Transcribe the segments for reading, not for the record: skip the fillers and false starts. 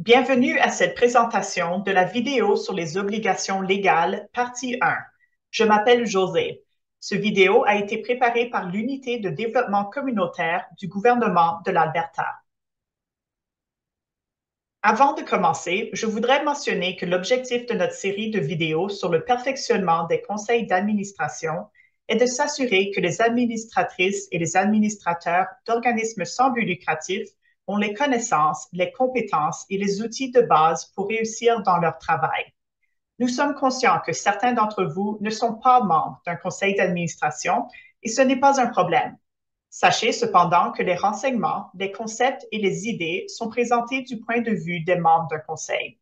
Bienvenue à cette présentation de la vidéo sur les obligations légales, partie 1. Je m'appelle José. Ce vidéo a été préparé par l'Unité de développement communautaire du gouvernement de l'Alberta. Avant de commencer, je voudrais mentionner que l'objectif de notre série de vidéos sur le perfectionnement des conseils d'administration est de s'assurer que les administratrices et les administrateurs d'organismes sans but lucratif ont les connaissances, les compétences et les outils de base pour réussir dans leur travail. Nous sommes conscients que certains d'entre vous ne sont pas membres d'un conseil d'administration et ce n'est pas un problème. Sachez cependant que les renseignements, les concepts et les idées sont présentés du point de vue des membres d'un conseil.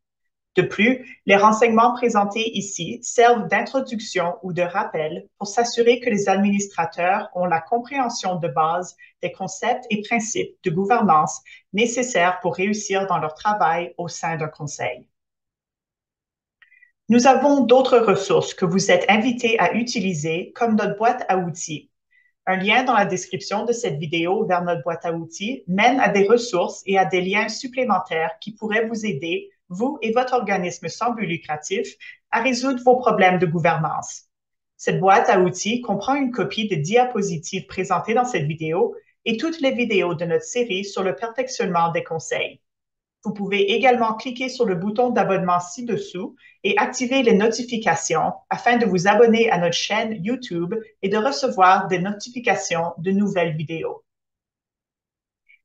De plus, les renseignements présentés ici servent d'introduction ou de rappel pour s'assurer que les administrateurs ont la compréhension de base des concepts et principes de gouvernance nécessaires pour réussir dans leur travail au sein d'un conseil. Nous avons d'autres ressources que vous êtes invités à utiliser, comme notre boîte à outils. Un lien dans la description de cette vidéo vers notre boîte à outils mène à des ressources et à des liens supplémentaires qui pourraient vous aider, vous et votre organisme sans but lucratif, à résoudre vos problèmes de gouvernance. Cette boîte à outils comprend une copie des diapositives présentées dans cette vidéo et toutes les vidéos de notre série sur le perfectionnement des conseils. Vous pouvez également cliquer sur le bouton d'abonnement ci-dessous et activer les notifications afin de vous abonner à notre chaîne YouTube et de recevoir des notifications de nouvelles vidéos.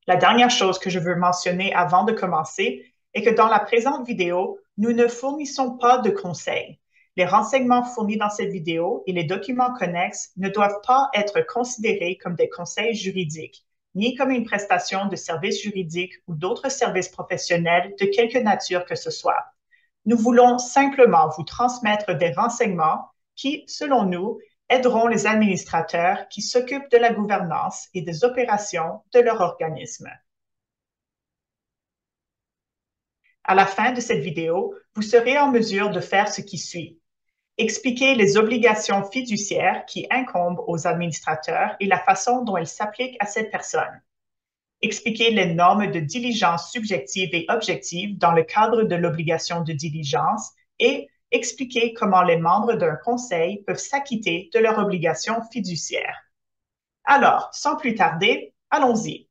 La dernière chose que je veux mentionner avant de commencer est que dans la présente vidéo, nous ne fournissons pas de conseils. Les renseignements fournis dans cette vidéo et les documents connexes ne doivent pas être considérés comme des conseils juridiques, ni comme une prestation de services juridiques ou d'autres services professionnels de quelque nature que ce soit. Nous voulons simplement vous transmettre des renseignements qui, selon nous, aideront les administrateurs qui s'occupent de la gouvernance et des opérations de leur organisme. À la fin de cette vidéo, vous serez en mesure de faire ce qui suit. Expliquer les obligations fiduciaires qui incombent aux administrateurs et la façon dont elles s'appliquent à cette personne. Expliquer les normes de diligence subjectives et objectives dans le cadre de l'obligation de diligence et expliquer comment les membres d'un conseil peuvent s'acquitter de leurs obligations fiduciaires. Alors, sans plus tarder, allons-y.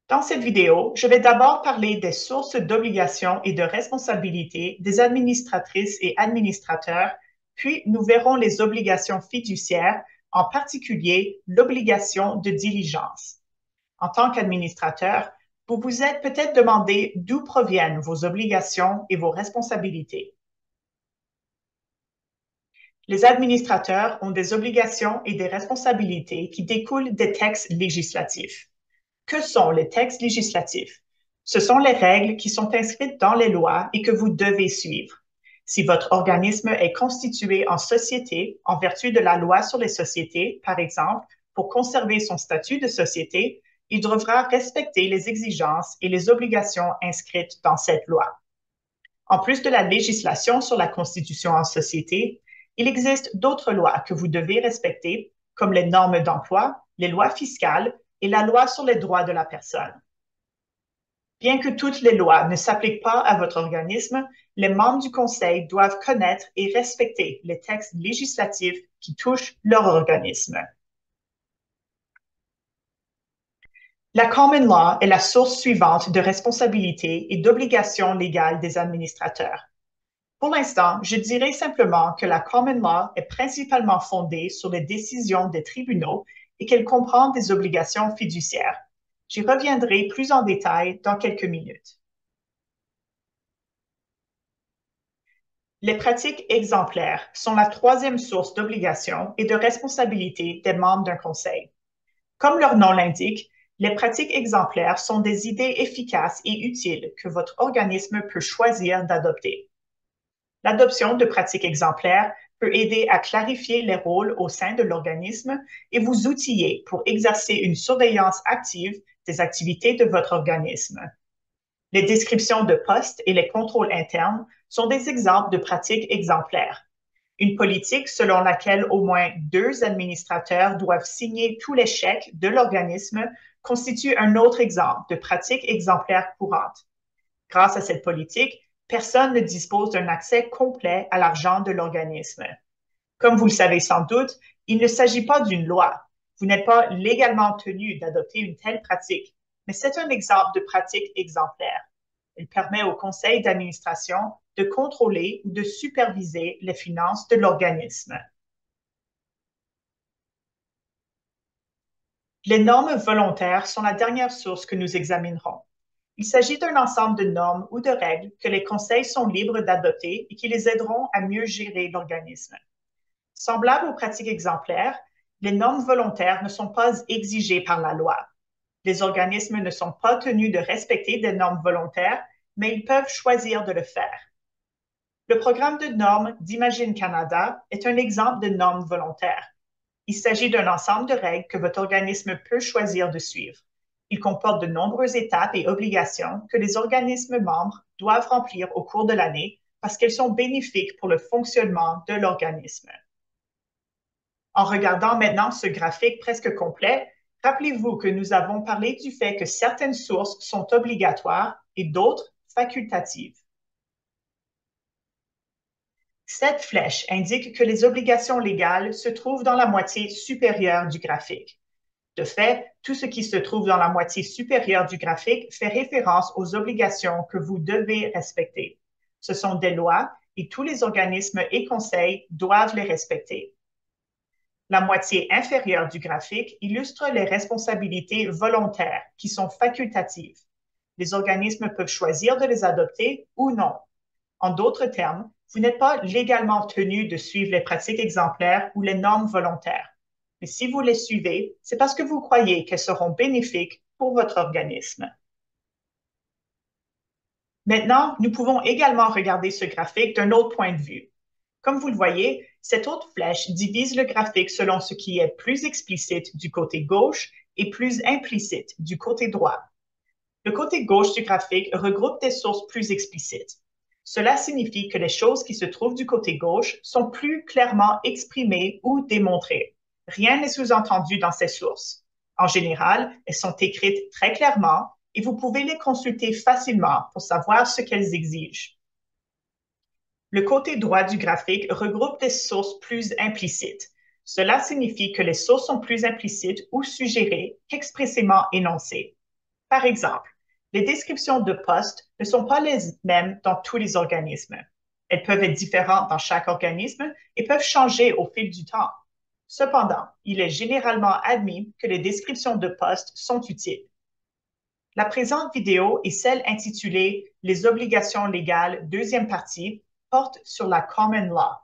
Dans cette vidéo, je vais d'abord parler des sources d'obligations et de responsabilités des administratrices et administrateurs, puis nous verrons les obligations fiduciaires, en particulier l'obligation de diligence. En tant qu'administrateur, vous vous êtes peut-être demandé d'où proviennent vos obligations et vos responsabilités. Les administrateurs ont des obligations et des responsabilités qui découlent des textes législatifs. Que sont les textes législatifs? Ce sont les règles qui sont inscrites dans les lois et que vous devez suivre. Si votre organisme est constitué en société en vertu de la loi sur les sociétés, par exemple, pour conserver son statut de société, il devra respecter les exigences et les obligations inscrites dans cette loi. En plus de la législation sur la constitution en société, il existe d'autres lois que vous devez respecter, comme les normes d'emploi, les lois fiscales et la loi sur les droits de la personne. Bien que toutes les lois ne s'appliquent pas à votre organisme, les membres du conseil doivent connaître et respecter les textes législatifs qui touchent leur organisme. La common law est la source suivante de responsabilités et d'obligations légales des administrateurs. Pour l'instant, je dirais simplement que la common law est principalement fondée sur les décisions des tribunaux et qu'elle comprend des obligations fiduciaires. J'y reviendrai plus en détail dans quelques minutes. Les pratiques exemplaires sont la troisième source d'obligations et de responsabilités des membres d'un conseil. Comme leur nom l'indique, les pratiques exemplaires sont des idées efficaces et utiles que votre organisme peut choisir d'adopter. L'adoption de pratiques exemplaires peut aider à clarifier les rôles au sein de l'organisme et vous outiller pour exercer une surveillance active des activités de votre organisme. Les descriptions de postes et les contrôles internes sont des exemples de pratiques exemplaires. Une politique selon laquelle au moins 2 administrateurs doivent signer tous les chèques de l'organisme constitue un autre exemple de pratique exemplaire courante. Grâce à cette politique, personne ne dispose d'un accès complet à l'argent de l'organisme. Comme vous le savez sans doute, il ne s'agit pas d'une loi. Vous n'êtes pas légalement tenu d'adopter une telle pratique, mais c'est un exemple de pratique exemplaire. Elle permet au conseil d'administration de contrôler ou de superviser les finances de l'organisme. Les normes volontaires sont la dernière source que nous examinerons. Il s'agit d'un ensemble de normes ou de règles que les conseils sont libres d'adopter et qui les aideront à mieux gérer l'organisme. Semblables aux pratiques exemplaires, les normes volontaires ne sont pas exigées par la loi. Les organismes ne sont pas tenus de respecter des normes volontaires, mais ils peuvent choisir de le faire. Le programme de normes d'Imagine Canada est un exemple de normes volontaires. Il s'agit d'un ensemble de règles que votre organisme peut choisir de suivre. Il comporte de nombreuses étapes et obligations que les organismes membres doivent remplir au cours de l'année parce qu'elles sont bénéfiques pour le fonctionnement de l'organisme. En regardant maintenant ce graphique presque complet, rappelez-vous que nous avons parlé du fait que certaines sources sont obligatoires et d'autres facultatives. Cette flèche indique que les obligations légales se trouvent dans la moitié supérieure du graphique. De fait, tout ce qui se trouve dans la moitié supérieure du graphique fait référence aux obligations que vous devez respecter. Ce sont des lois et tous les organismes et conseils doivent les respecter. La moitié inférieure du graphique illustre les responsabilités volontaires qui sont facultatives. Les organismes peuvent choisir de les adopter ou non. En d'autres termes, vous n'êtes pas légalement tenu de suivre les pratiques exemplaires ou les normes volontaires. Mais si vous les suivez, c'est parce que vous croyez qu'elles seront bénéfiques pour votre organisme. Maintenant, nous pouvons également regarder ce graphique d'un autre point de vue. Comme vous le voyez, cette autre flèche divise le graphique selon ce qui est plus explicite du côté gauche et plus implicite du côté droit. Le côté gauche du graphique regroupe des sources plus explicites. Cela signifie que les choses qui se trouvent du côté gauche sont plus clairement exprimées ou démontrées. Rien n'est sous-entendu dans ces sources. En général, elles sont écrites très clairement et vous pouvez les consulter facilement pour savoir ce qu'elles exigent. Le côté droit du graphique regroupe des sources plus implicites. Cela signifie que les sources sont plus implicites ou suggérées qu'expressément énoncées. Par exemple, les descriptions de postes ne sont pas les mêmes dans tous les organismes. Elles peuvent être différentes dans chaque organisme et peuvent changer au fil du temps. Cependant, il est généralement admis que les descriptions de postes sont utiles. La présente vidéo et celle intitulée « Les obligations légales, deuxième partie » porte sur la common law.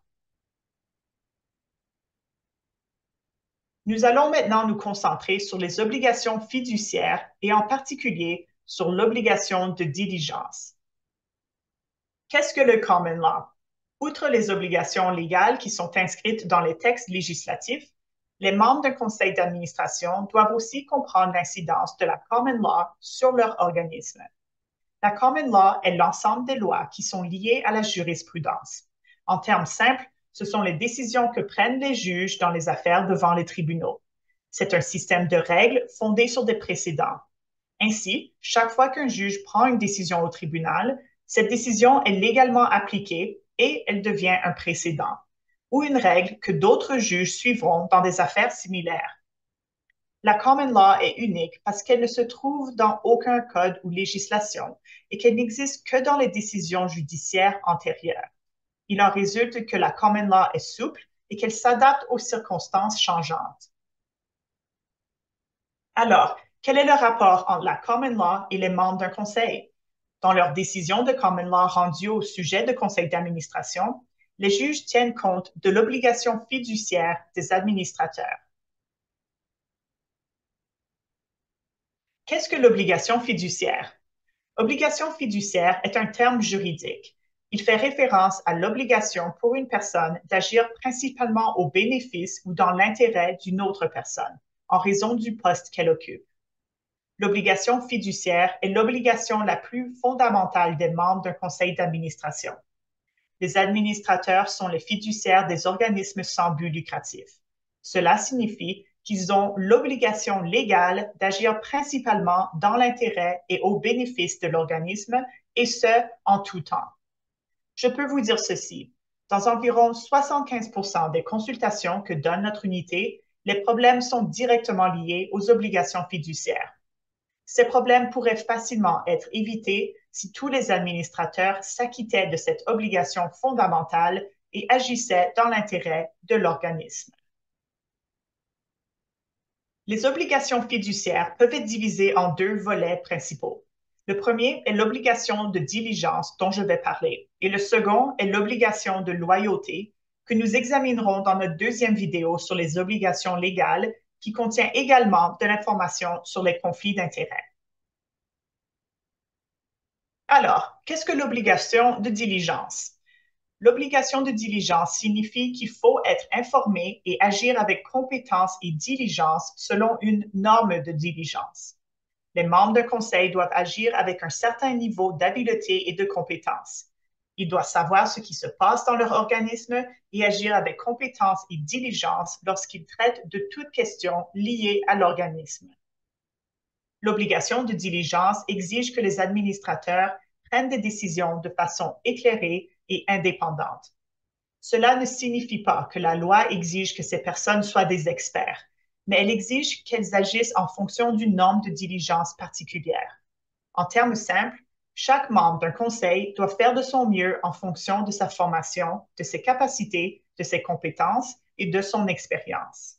Nous allons maintenant nous concentrer sur les obligations fiduciaires et en particulier sur l'obligation de diligence. Qu'est-ce que le common law? Outre les obligations légales qui sont inscrites dans les textes législatifs, les membres d'un conseil d'administration doivent aussi comprendre l'incidence de la common law sur leur organisme. La common law est l'ensemble des lois qui sont liées à la jurisprudence. En termes simples, ce sont les décisions que prennent les juges dans les affaires devant les tribunaux. C'est un système de règles fondé sur des précédents. Ainsi, chaque fois qu'un juge prend une décision au tribunal, cette décision est légalement appliquée et elle devient un précédent, ou une règle que d'autres juges suivront dans des affaires similaires. La common law est unique parce qu'elle ne se trouve dans aucun code ou législation et qu'elle n'existe que dans les décisions judiciaires antérieures. Il en résulte que la common law est souple et qu'elle s'adapte aux circonstances changeantes. Alors, quel est le rapport entre la common law et les membres d'un conseil? Dans leurs décisions de common law rendues au sujet de conseil d'administration, les juges tiennent compte de l'obligation fiduciaire des administrateurs. Qu'est-ce que l'obligation fiduciaire? Obligation fiduciaire est un terme juridique. Il fait référence à l'obligation pour une personne d'agir principalement au bénéfice ou dans l'intérêt d'une autre personne, en raison du poste qu'elle occupe. L'obligation fiduciaire est l'obligation la plus fondamentale des membres d'un conseil d'administration. Les administrateurs sont les fiduciaires des organismes sans but lucratif. Cela signifie qu'ils ont l'obligation légale d'agir principalement dans l'intérêt et au bénéfice de l'organisme, et ce, en tout temps. Je peux vous dire ceci. Dans environ 75% des consultations que donne notre unité, les problèmes sont directement liés aux obligations fiduciaires. Ces problèmes pourraient facilement être évités si tous les administrateurs s'acquittaient de cette obligation fondamentale et agissaient dans l'intérêt de l'organisme. Les obligations fiduciaires peuvent être divisées en deux volets principaux. Le premier est l'obligation de diligence dont je vais parler, et le second est l'obligation de loyauté que nous examinerons dans notre deuxième vidéo sur les obligations légales qui contient également de l'information sur les conflits d'intérêts. Alors, qu'est-ce que l'obligation de diligence? L'obligation de diligence signifie qu'il faut être informé et agir avec compétence et diligence selon une norme de diligence. Les membres d'un conseil doivent agir avec un certain niveau d'habileté et de compétence. Ils doivent savoir ce qui se passe dans leur organisme et agir avec compétence et diligence lorsqu'ils traitent de toute question liée à l'organisme. L'obligation de diligence exige que les administrateurs prennent des décisions de façon éclairée et indépendante. Cela ne signifie pas que la loi exige que ces personnes soient des experts, mais elle exige qu'elles agissent en fonction d'une norme de diligence particulière. En termes simples, chaque membre d'un conseil doit faire de son mieux en fonction de sa formation, de ses capacités, de ses compétences et de son expérience.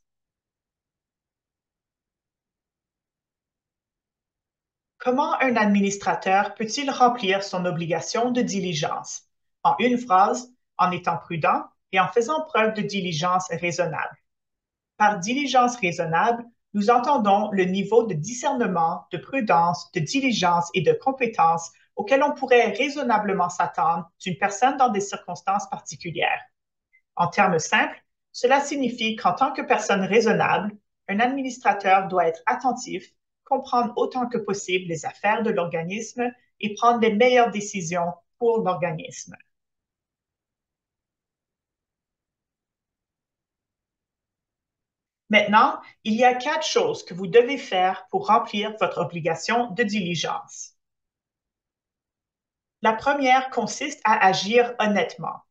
Comment un administrateur peut-il remplir son obligation de diligence? En une phrase, en étant prudent et en faisant preuve de diligence raisonnable. Par diligence raisonnable, nous entendons le niveau de discernement, de prudence, de diligence et de compétence auquel on pourrait raisonnablement s'attendre d'une personne dans des circonstances particulières. En termes simples, cela signifie qu'en tant que personne raisonnable, un administrateur doit être attentif, comprendre autant que possible les affaires de l'organisme et prendre les meilleures décisions pour l'organisme. Maintenant, il y a 4 choses que vous devez faire pour remplir votre obligation de diligence. La première consiste à agir honnêtement.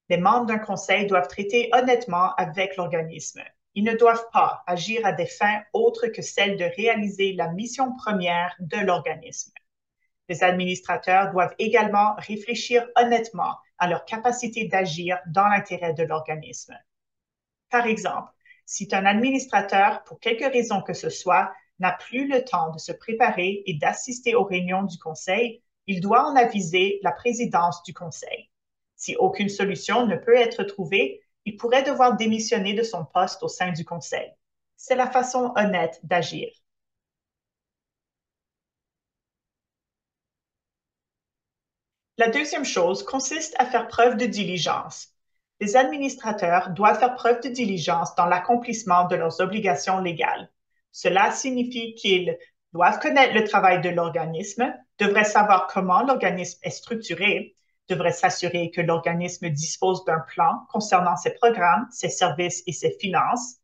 Les membres d'un conseil doivent traiter honnêtement avec l'organisme. Ils ne doivent pas agir à des fins autres que celles de réaliser la mission première de l'organisme. Les administrateurs doivent également réfléchir honnêtement à leur capacité d'agir dans l'intérêt de l'organisme. Par exemple, si un administrateur, pour quelque raison que ce soit, n'a plus le temps de se préparer et d'assister aux réunions du conseil, il doit en aviser la présidence du conseil. Si aucune solution ne peut être trouvée, il pourrait devoir démissionner de son poste au sein du conseil. C'est la façon honnête d'agir. La deuxième chose consiste à faire preuve de diligence. Les administrateurs doivent faire preuve de diligence dans l'accomplissement de leurs obligations légales. Cela signifie qu'ils doivent connaître le travail de l'organisme, devraient savoir comment l'organisme est structuré, devraient s'assurer que l'organisme dispose d'un plan concernant ses programmes, ses services et ses finances,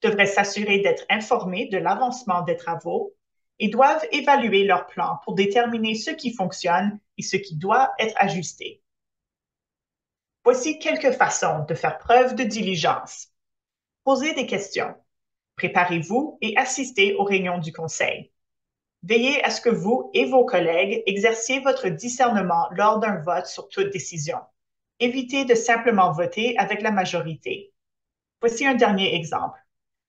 devraient s'assurer d'être informés de l'avancement des travaux et doivent évaluer leur plan pour déterminer ce qui fonctionne et ce qui doit être ajusté. Voici quelques façons de faire preuve de diligence. Posez des questions. Préparez-vous et assistez aux réunions du conseil. Veillez à ce que vous et vos collègues exerciez votre discernement lors d'un vote sur toute décision. Évitez de simplement voter avec la majorité. Voici un dernier exemple.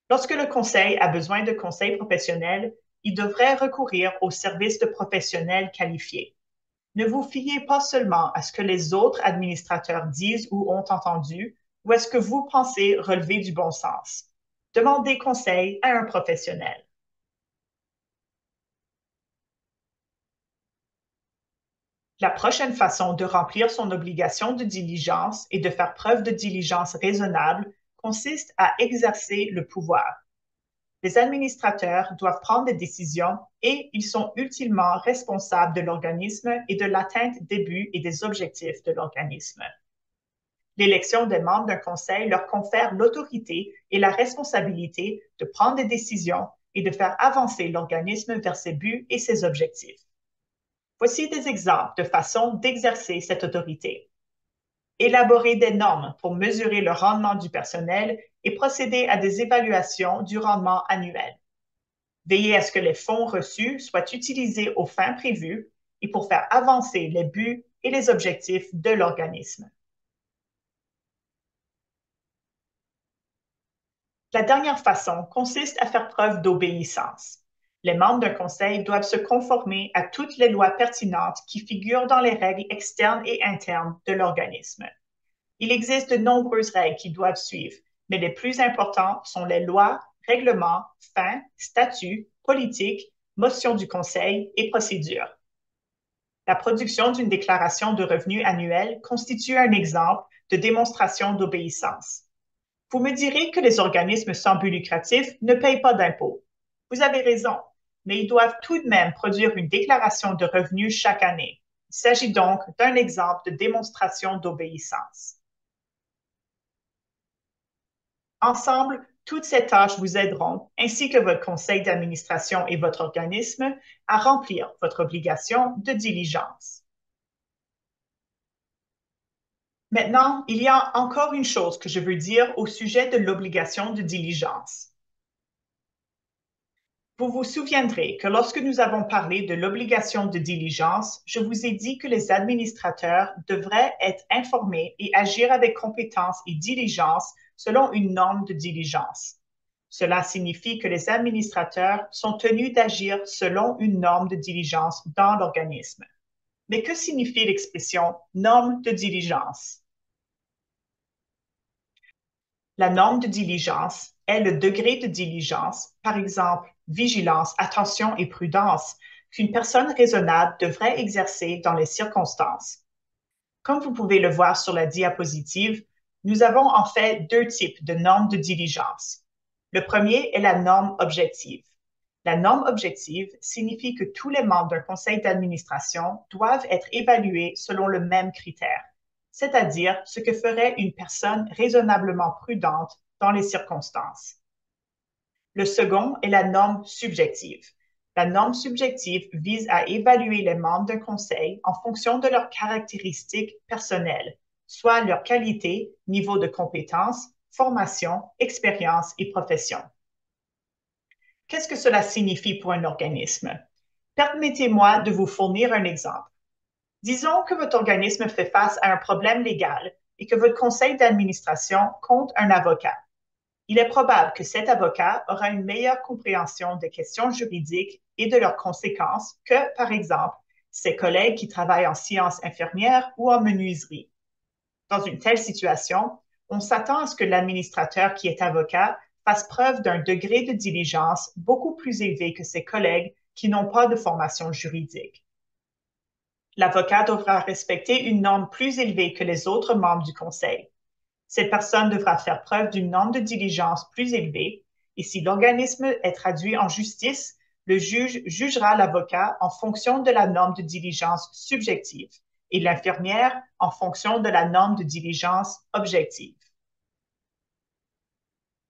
Lorsque le conseil a besoin de conseils professionnels, il devrait recourir aux services de professionnels qualifiés. Ne vous fiez pas seulement à ce que les autres administrateurs disent ou ont entendu, ou à ce que vous pensez relever du bon sens. Demandez conseil à un professionnel. La prochaine façon de remplir son obligation de diligence et de faire preuve de diligence raisonnable consiste à exercer le pouvoir. Les administrateurs doivent prendre des décisions et ils sont ultimement responsables de l'organisme et de l'atteinte des buts et des objectifs de l'organisme. L'élection des membres d'un conseil leur confère l'autorité et la responsabilité de prendre des décisions et de faire avancer l'organisme vers ses buts et ses objectifs. Voici des exemples de façons d'exercer cette autorité. Élaborer des normes pour mesurer le rendement du personnel et procéder à des évaluations du rendement annuel. Veiller à ce que les fonds reçus soient utilisés aux fins prévues et pour faire avancer les buts et les objectifs de l'organisme. La dernière façon consiste à faire preuve d'obéissance. Les membres d'un conseil doivent se conformer à toutes les lois pertinentes qui figurent dans les règles externes et internes de l'organisme. Il existe de nombreuses règles qui doivent suivre, mais les plus importantes sont les lois, règlements, fins, statuts, politiques, motions du conseil et procédures. La production d'une déclaration de revenus annuelle constitue un exemple de démonstration d'obéissance. Vous me direz que les organismes sans but lucratif ne payent pas d'impôts. Vous avez raison, mais ils doivent tout de même produire une déclaration de revenus chaque année. Il s'agit donc d'un exemple de démonstration d'obéissance. Ensemble, toutes ces tâches vous aideront, ainsi que votre conseil d'administration et votre organisme, à remplir votre obligation de diligence. Maintenant, il y a encore une chose que je veux dire au sujet de l'obligation de diligence. Vous vous souviendrez que lorsque nous avons parlé de l'obligation de diligence, je vous ai dit que les administrateurs devraient être informés et agir avec compétence et diligence selon une norme de diligence. Cela signifie que les administrateurs sont tenus d'agir selon une norme de diligence dans l'organisme. Mais que signifie l'expression norme de diligence? La norme de diligence est le degré de diligence, par exemple vigilance, attention et prudence, qu'une personne raisonnable devrait exercer dans les circonstances. Comme vous pouvez le voir sur la diapositive, nous avons en fait deux types de normes de diligence. Le premier est la norme objective. La norme objective signifie que tous les membres d'un conseil d'administration doivent être évalués selon le même critère, c'est-à-dire ce que ferait une personne raisonnablement prudente dans les circonstances. Le second est la norme subjective. La norme subjective vise à évaluer les membres d'un conseil en fonction de leurs caractéristiques personnelles, soit leur qualité, niveau de compétence, formation, expérience et profession. Qu'est-ce que cela signifie pour un organisme? Permettez-moi de vous fournir un exemple. Disons que votre organisme fait face à un problème légal et que votre conseil d'administration compte un avocat. Il est probable que cet avocat aura une meilleure compréhension des questions juridiques et de leurs conséquences que, par exemple, ses collègues qui travaillent en sciences infirmières ou en menuiserie. Dans une telle situation, on s'attend à ce que l'administrateur qui est avocat fasse preuve d'un degré de diligence beaucoup plus élevé que ses collègues qui n'ont pas de formation juridique. L'avocat devra respecter une norme plus élevée que les autres membres du conseil. Cette personne devra faire preuve d'une norme de diligence plus élevée et si l'organisme est traduit en justice, le juge jugera l'avocat en fonction de la norme de diligence subjective et l'infirmière en fonction de la norme de diligence objective.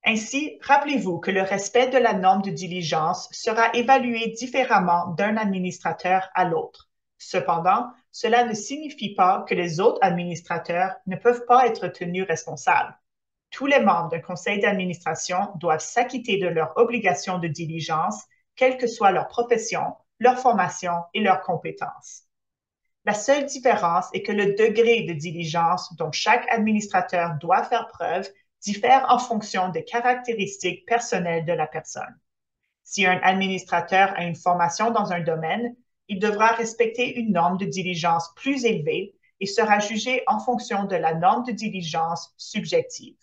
Ainsi, rappelez-vous que le respect de la norme de diligence sera évalué différemment d'un administrateur à l'autre. Cependant, cela ne signifie pas que les autres administrateurs ne peuvent pas être tenus responsables. Tous les membres d'un conseil d'administration doivent s'acquitter de leurs obligations de diligence, quelle que soit leur profession, leur formation et leurs compétences. La seule différence est que le degré de diligence dont chaque administrateur doit faire preuve diffère en fonction des caractéristiques personnelles de la personne. Si un administrateur a une formation dans un domaine, il devra respecter une norme de diligence plus élevée et sera jugé en fonction de la norme de diligence subjective.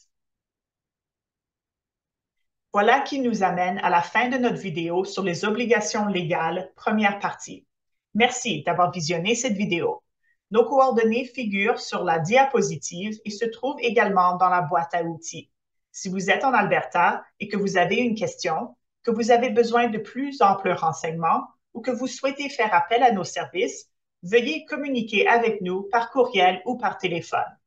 Voilà qui nous amène à la fin de notre vidéo sur les obligations légales, première partie. Merci d'avoir visionné cette vidéo. Nos coordonnées figurent sur la diapositive et se trouvent également dans la boîte à outils. Si vous êtes en Alberta et que vous avez une question, que vous avez besoin de plus amples renseignements ou que vous souhaitez faire appel à nos services, veuillez communiquer avec nous par courriel ou par téléphone.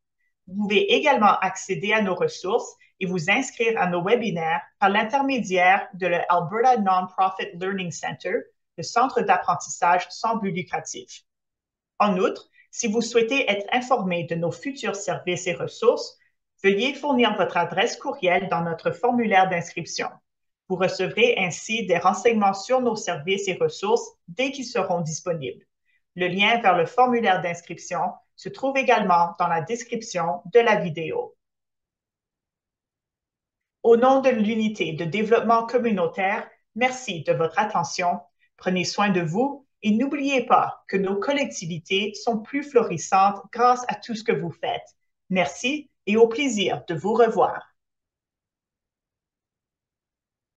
Vous pouvez également accéder à nos ressources et vous inscrire à nos webinaires par l'intermédiaire de l'Alberta Non-Profit Learning Center, le centre d'apprentissage sans but lucratif. En outre, si vous souhaitez être informé de nos futurs services et ressources, veuillez fournir votre adresse courriel dans notre formulaire d'inscription. Vous recevrez ainsi des renseignements sur nos services et ressources dès qu'ils seront disponibles. Le lien vers le formulaire d'inscription se trouve également dans la description de la vidéo. Au nom de l'unité de développement communautaire, merci de votre attention. Prenez soin de vous et n'oubliez pas que nos collectivités sont plus florissantes grâce à tout ce que vous faites. Merci et au plaisir de vous revoir.